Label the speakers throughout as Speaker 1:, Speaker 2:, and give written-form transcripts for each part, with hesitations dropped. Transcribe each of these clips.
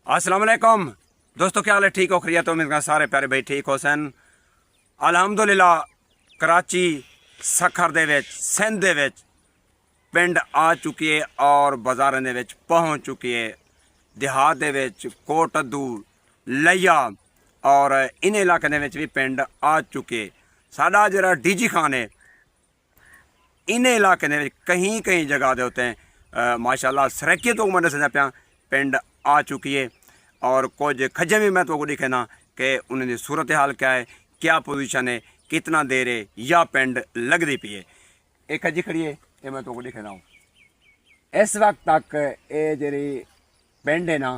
Speaker 1: अस्सलाम वालेकुम दोस्तों, क्या हाल है? ठीक हो? खैरियत तो मेरे सारे प्यारे भाई ठीक हो सन। अलहमदुलिल्लाह कराची सखर दे विच सिंध दे विच पिंड आ चुकी है और बाज़ारां दे विच पहुँच चुकी है। देहात दे विच कोटअद्दू लैया और इन इलाके दे विच भी पिंड आ चुके। साडा जिहड़ा डीजी खान है इन इलाके दे विच कहीं कहीं जगह दे उत्ते माशाअल्लाह सरक्की तो मैं दसदा पिया पिंड आ चुकी है। और कुछ खजे भी मैं तो दिखेना कि उन्हें सूरत हाल क्या है, क्या पोजीशन है, कितना देर है या पिंड लगती पी है। एक खजी खड़ी है ये मैं तो दिखेना हूँ। इस वक्त तक ये जी पिंड है ना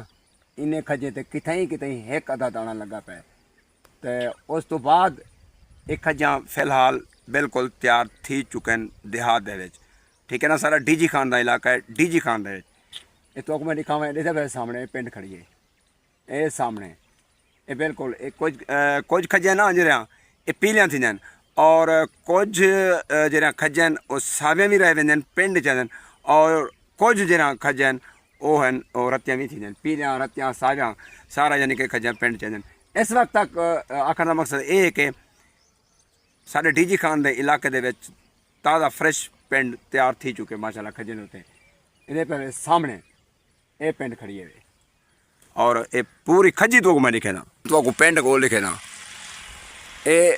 Speaker 1: इन्हें खजे तो कितें एक अद्धा दाना लगा पे तो उस तो बाद एक खजा फिलहाल बिल्कुल तैयार थी चुके हैं देहात दे विच। ठीक है ना, सारा डीजी खान का इलाका है। डीजी खान दे विच तो मैं दिखावा इहदे सामने पिंड खड़ी है ये सामने ये बिल्कुल कुछ खजे ना जरा ये पीलियां थी और कुछ जरा खजन वो सावियां भी रह वेंदे पिंड च और कुछ जरा खजन वो हैं और रत्तियां भी थी पीलियां रत्तियां सावियां सारा यानी कि खजन पिंड च। इस वक्त तक आखने का मकसद ये है कि साढ़े डीजी खान के इलाके दे विच ताज़ा फ्रैश पिंड तैयार थी चुके माशाल्लाह खजन उत्ते इहदे पे सामने ये पिंड खड़ी है और ये पूरी खजी तो मैं लिखे ना तो पिंड को लिखे ना ये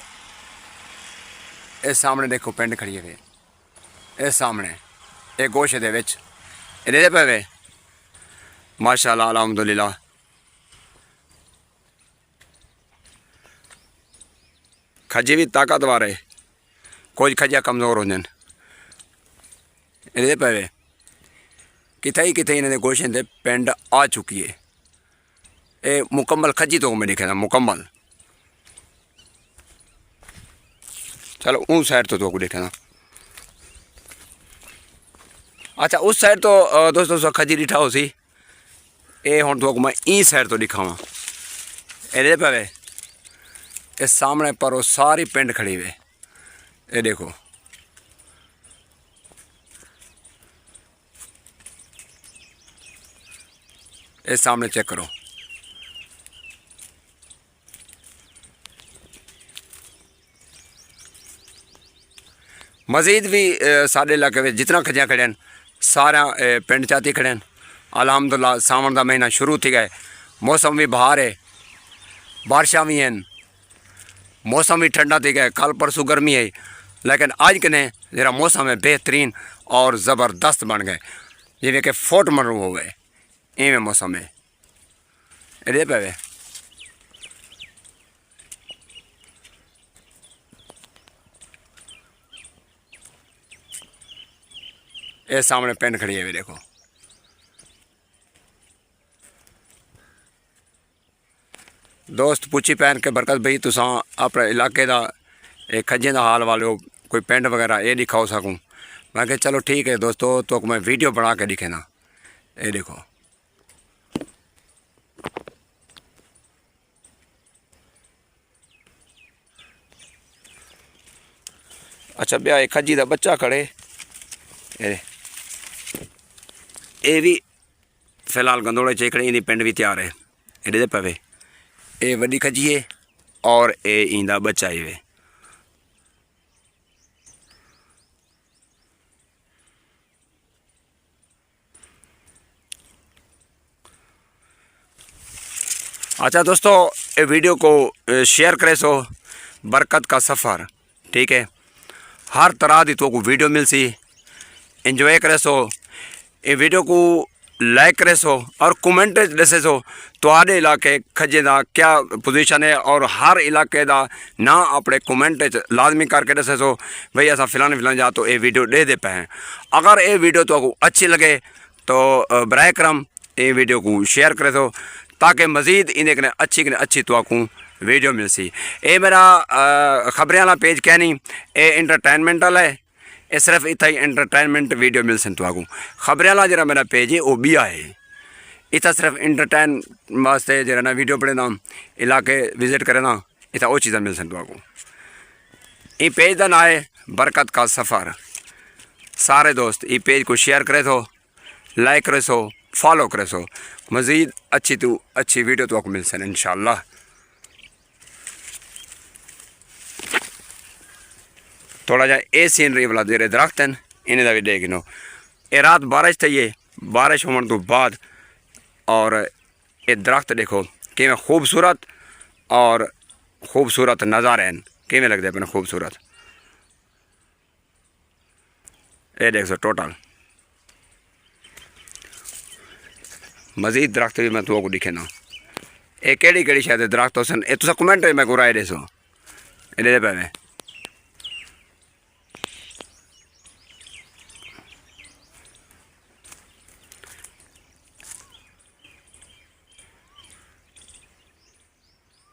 Speaker 1: सामने देखो पिंड खड़ी है ये सामने ये गोशे दे विच इहदे पे माशाल्लाह अलहमदुलिल्लाह खजी भी ताकतवर है, कुछ खजिया कमज़ोर होंगे इहदे पे कितें इन्हें गोशे दे पिंड आ चुकी है। ये मुकम्मल खजी तो मैं दिखे ना मुकम्मल। चलो उस साइड तो देखे ना। अच्छा उस साइड तो दोस्तों खजी दिखा हो सी ये हूँ तो मैं ई साइड तो दिखावा ये पे ये सामने पर वो सारी पिंड खड़ी हुए ये देखो ये सामने चेक करो। मज़ीद भी साढ़े इलाके में जितना खजियाँ खड़े हैं सारा पिंड चाती खड़े हैं। अलहमदुलिल्लाह सावन का महीना शुरू थी गए, मौसम भी बहार है, बारिशां भी हैं, मौसम भी ठंडा थी गए। कल परसों गर्मी है लेकिन आज कने जरा मौसम है बेहतरीन और ज़बरदस्त बन गए जिमें कि फोट मरू हो गए इवें मौसम है ये पे ये सामने पिंड खड़ी है भी देखो। दोस्त पूछी पैन के बरकत भाई तुसा अपने इलाके का एक खजें का हाल वाले हो कोई पिंड वगैरह ये दिखाओ सकूँ। मैं कहा चलो ठीक है दोस्तों तो मैं वीडियो बना के दिखे ना ये देखो। अच्छा ब्याह एक खजी का बच्चा खड़े ये भी फिलहाल गंदोड़े चेकड़े इन्हीं पिंड भी तैयार है ये पे ये वड्डी खजी है और ये इंदा बच्चा ही वे। अच्छा दोस्तों ये वीडियो को शेयर करे सो बरकत का सफ़र। ठीक है, हर तरह की तो को वीडियो मिल सी इंजॉय करे सो ये वीडियो को लाइक करे सो और कमेंट दसे सो तुहाडे इलाके खजे का क्या पोजीशन है और हर इलाके का ना अपने कमेंट लाजमी करके दसे सो भाई असा फिलान जा तो ये वीडियो दे पे हैं। अगर ये वीडियो तो अच्छी लगे तो बराए करम ये वीडियो को शेयर करे सो ताकि मज़ीद इन्हें कने अच्छी तो वीडियो मिल सी। ये मेरा खबरें वाला पेज क्या नहीं ये इंटरटेनमेंट वाला है, ये सिर्फ इतना ही इंटरटेनमेंट वीडियो मिल सन तो खबरें वाला जरा मेरा पेज है वो भी है इतना सिर्फ इंटरटेन वास्ते जरा ना वीडियो पढ़े ना इलाके विजिट करे ना इतना वो चीज़ा मिल सन तो ये पेज का ना है बरकत का सफ़र। सारे दोस्त ये पेज को शेयर करे सो लाइक करे सो फॉलो करे सो मज़ीद अच्छी तो अच्छी वीडियो तो आपको मिल सन इंशाल्लाह। थोड़ा जा ए सीनरी वाला जेरे दरख्त हैं इन्हें का भी देख नो। ये रात बारिश थी है, बारिश होने तो बाद और ये दरख्त देखो किमें खूबसूरत और खूबसूरत नज़ारे हैं, किमें लगते अपने खूबसूरत। ये देख सो टोटल मज़ीद दरख्त भी मैं तुमको दिखे ना। ये केड़ी केड़ी शायद दरख्त हो सन, ये तुसा कमेंट में को राय दे सो। ये पे